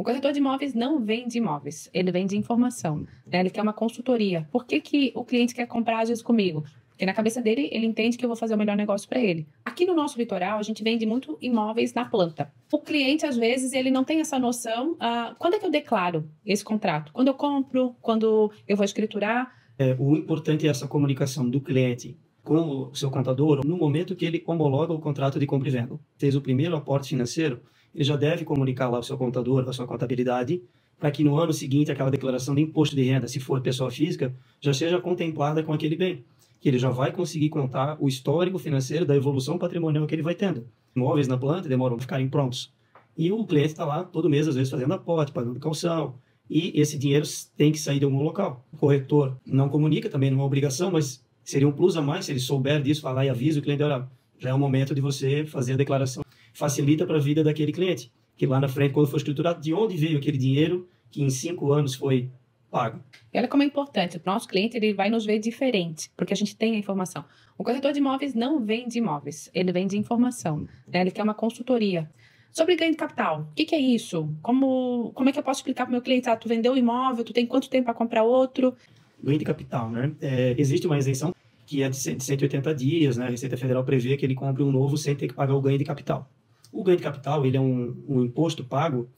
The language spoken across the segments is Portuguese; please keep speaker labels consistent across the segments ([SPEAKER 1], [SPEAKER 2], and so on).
[SPEAKER 1] O corretor de imóveis não vende imóveis, ele vende informação, né? Ele quer uma consultoria. Por que que o cliente quer comprar às vezes comigo? Porque na cabeça dele, ele entende que eu vou fazer o melhor negócio para ele. Aqui no nosso litoral, a gente vende muito imóveis na planta. O cliente, às vezes, ele não tem essa noção. Quando é que eu declaro esse contrato? Quando eu compro? Quando eu vou escriturar?
[SPEAKER 2] O importante é essa comunicação do cliente com o seu contador no momento que ele homologa o contrato de compra e venda. Fez o primeiro aporte financeiro, ele já deve comunicar lá ao seu contador, à sua contabilidade, para que no ano seguinte aquela declaração de imposto de renda, se for pessoa física, já seja contemplada com aquele bem, que ele já vai conseguir contar o histórico financeiro da evolução patrimonial que ele vai tendo. Imóveis na planta demoram a ficarem prontos. E o cliente está lá todo mês, às vezes, fazendo aporte, pagando calção, e esse dinheiro tem que sair de algum local. O corretor não comunica, também não é obrigação, mas seria um plus a mais se ele souber disso, falar e avisa o cliente, olha, já é o momento de você fazer a declaração. Facilita para a vida daquele cliente, que lá na frente, quando for escriturado, de onde veio aquele dinheiro que em 5 anos foi pago.
[SPEAKER 1] E olha como é importante, o nosso cliente ele vai nos ver diferente, porque a gente tem a informação. O corretor de imóveis não vende imóveis, ele vende informação, né? Ele quer uma consultoria. Sobre ganho de capital, o que é isso? Como é que eu posso explicar para o meu cliente? Tu vendeu o imóvel, tu tem quanto tempo para comprar outro?
[SPEAKER 2] Ganho de capital, né? Existe uma isenção que é de 180 dias, né? A Receita Federal prevê que ele compre um novo sem ter que pagar o ganho de capital. O ganho de capital, ele é um imposto pago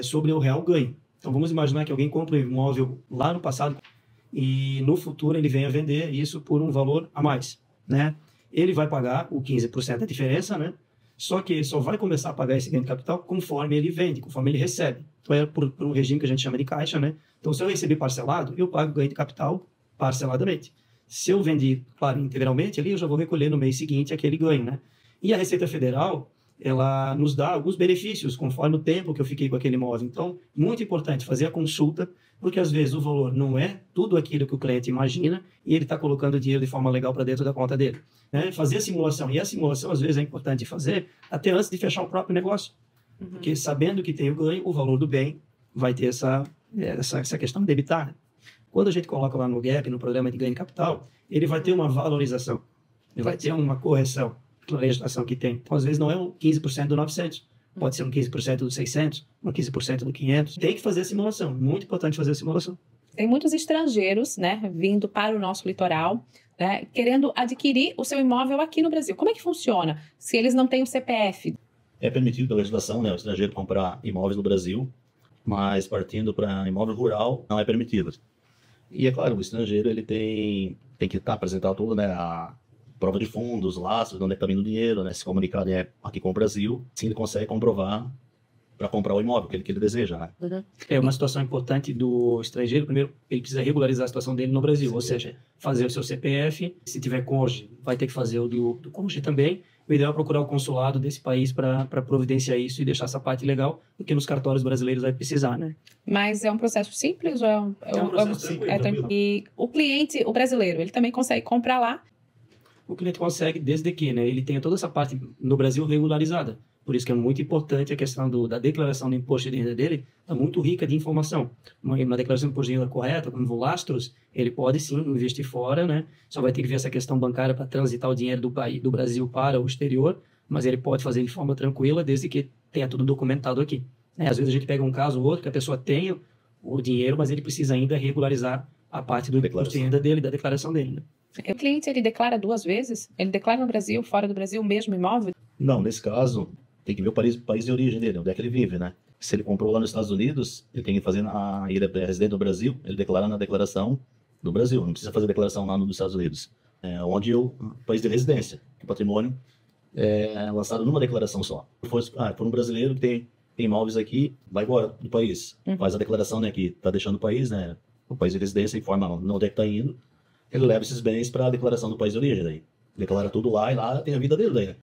[SPEAKER 2] sobre o real ganho. Então, vamos imaginar que alguém compra um imóvel lá no passado e no futuro ele venha vender isso por um valor a mais, né? Ele vai pagar o 15% da diferença, né? Só que ele só vai começar a pagar esse ganho de capital conforme ele vende, conforme ele recebe. Então, é por um regime que a gente chama de caixa, né? Então, se eu receber parcelado, eu pago o ganho de capital parceladamente. Se eu vendi, claro, integralmente, ali eu já vou recolher no mês seguinte aquele ganho, né? E a Receita Federal, ela nos dá alguns benefícios conforme o tempo que eu fiquei com aquele imóvel. Então, muito importante fazer a consulta, porque às vezes o valor não é tudo aquilo que o cliente imagina e ele está colocando o dinheiro de forma legal para dentro da conta dele, né? Fazer a simulação, e a simulação às vezes é importante fazer até antes de fechar o próprio negócio, porque sabendo que tem o ganho, o valor do bem vai ter essa questão de debitar. Quando a gente coloca lá no GAP, no programa de ganho de capital, ele vai ter uma valorização, ele vai ter uma correção pela legislação que tem. Então, às vezes não é um 15% do 900, pode ser um 15% do 600, um 15% do 500. Tem que fazer a simulação, muito importante fazer a simulação.
[SPEAKER 1] Tem muitos estrangeiros, né, vindo para o nosso litoral, né, querendo adquirir o seu imóvel aqui no Brasil. Como é que funciona se eles não têm o CPF?
[SPEAKER 3] É permitido pela legislação, né, o estrangeiro comprar imóveis no Brasil, mas partindo para imóvel rural não é permitido. E é claro, o estrangeiro ele tem que apresentar tudo, né, a prova de fundos, lastros, de onde é que está vindo o dinheiro, né, se comunicar aqui com o Brasil, sim ele consegue comprovar para comprar o imóvel que ele deseja, né?
[SPEAKER 2] É uma situação importante do estrangeiro. Primeiro, ele precisa regularizar a situação dele no Brasil, ou seja, fazer o seu CPF. Se tiver cônjuge, vai ter que fazer o do cônjuge também. O ideal é procurar o consulado desse país para providenciar isso e deixar essa parte legal, porque nos cartórios brasileiros vai precisar, né?
[SPEAKER 1] Mas é um processo simples? Ou
[SPEAKER 2] É um processo tranquilo.
[SPEAKER 1] E o cliente, o brasileiro, ele também consegue comprar lá?
[SPEAKER 2] O cliente consegue desde que, né, ele tenha toda essa parte no Brasil regularizada. Por isso que é muito importante a questão da declaração do imposto de renda dele, está muito rica de informação. Uma declaração de imposto de renda correta, com lastros, ele pode sim investir fora, né? Só vai ter que ver essa questão bancária para transitar o dinheiro do Brasil para o exterior, mas ele pode fazer de forma tranquila, desde que tenha tudo documentado aqui, né? Às vezes a gente pega um caso ou outro que a pessoa tenha o dinheiro, mas ele precisa ainda regularizar a parte do imposto de renda dele, da declaração dele, né?
[SPEAKER 1] O cliente, ele declara 2 vezes? Ele declara no Brasil, fora do Brasil, o mesmo imóvel?
[SPEAKER 3] Não, nesse caso, tem que ver o país de origem dele, onde é que ele vive, né? Se ele comprou lá nos Estados Unidos, ele tem que fazer, ele é residente do Brasil, ele declara na declaração do Brasil, não precisa fazer declaração lá nos Estados Unidos. Onde o país de residência, o patrimônio é lançado numa declaração só. For um brasileiro que tem imóveis aqui, vai embora do país, faz a declaração, né, que está deixando o país, né, o país de residência, informa onde é que está indo, ele leva esses bens para a declaração do país de origem, daí. Declara tudo lá e lá tem a vida dele daí, né?